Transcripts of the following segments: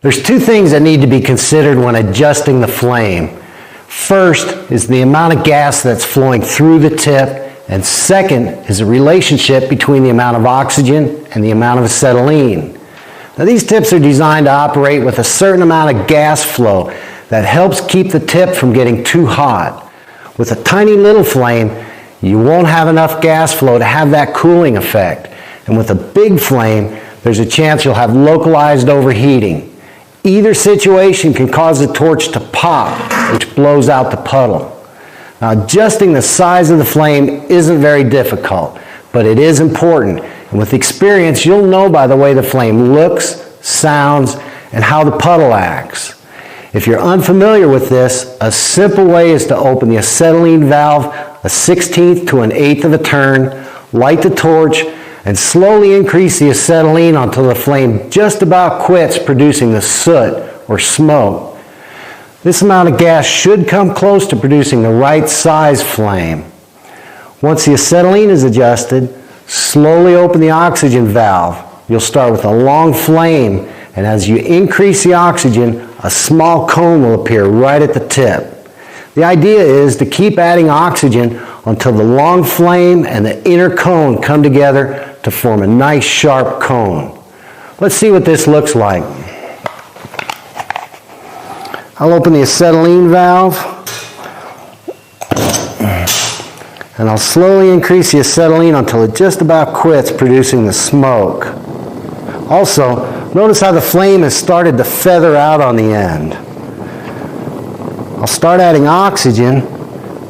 There's two things that need to be considered when adjusting the flame. First is the amount of gas that's flowing through the tip, and second is the relationship between the amount of oxygen and the amount of acetylene. Now, these tips are designed to operate with a certain amount of gas flow that helps keep the tip from getting too hot. With a tiny little flame, you won't have enough gas flow to have that cooling effect. And with a big flame, there's a chance you'll have localized overheating. Either situation can cause the torch to pop, which blows out the puddle. Now, adjusting the size of the flame isn't very difficult, but it is important. And with experience, you'll know by the way the flame looks, sounds, and how the puddle acts. If you're unfamiliar with this, a simple way is to open the acetylene valve a 1/16 to an 1/8 of a turn, light the torch, and slowly increase the acetylene until the flame just about quits producing the soot or smoke. This amount of gas should come close to producing the right size flame. Once the acetylene is adjusted, slowly open the oxygen valve. You'll start with a long flame, and as you increase the oxygen, a small cone will appear right at the tip. The idea is to keep adding oxygen until the long flame and the inner cone come together to form a nice sharp cone. Let's see what this looks like. I'll open the acetylene valve, and I'll slowly increase the acetylene until it just about quits producing the smoke. Also, notice how the flame has started to feather out on the end. I'll start adding oxygen,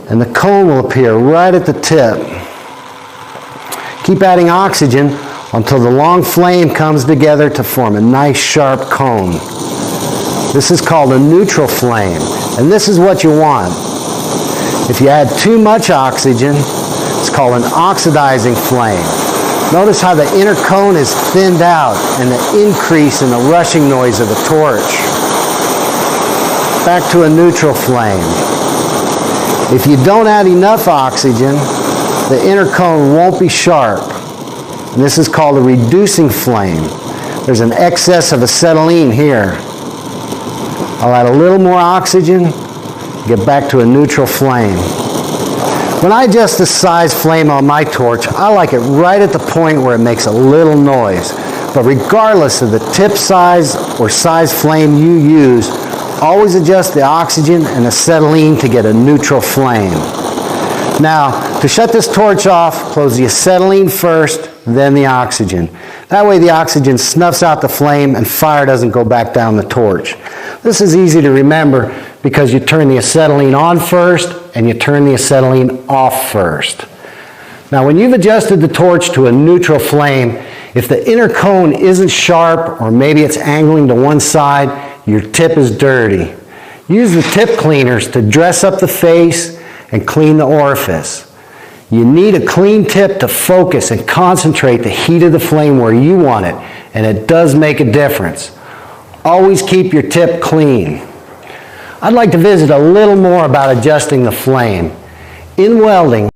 and the cone will appear right at the tip. Keep adding oxygen until the long flame comes together to form a nice sharp cone. This is called a neutral flame, and this is what you want. If you add too much oxygen, it's called an oxidizing flame. Notice how the inner cone is thinned out and the increase in the rushing noise of the torch. Back to a neutral flame. If you don't add enough oxygen, the inner cone won't be sharp. And this is called a reducing flame. There's an excess of acetylene here. I'll add a little more oxygen, get back to a neutral flame. When I adjust the size flame on my torch, I like it right at the point where it makes a little noise. But regardless of the tip size or size flame you use, always adjust the oxygen and acetylene to get a neutral flame. Now, to shut this torch off, close the acetylene first, then the oxygen. That way the oxygen snuffs out the flame and fire doesn't go back down the torch. This is easy to remember because you turn the acetylene on first and you turn the acetylene off first. Now, when you've adjusted the torch to a neutral flame, if the inner cone isn't sharp or maybe it's angling to one side, your tip is dirty. Use the tip cleaners to dress up the face and clean the orifice. You need a clean tip to focus and concentrate the heat of the flame where you want it, and it does make a difference. Always keep your tip clean. I'd like to visit a little more about adjusting the flame. In welding,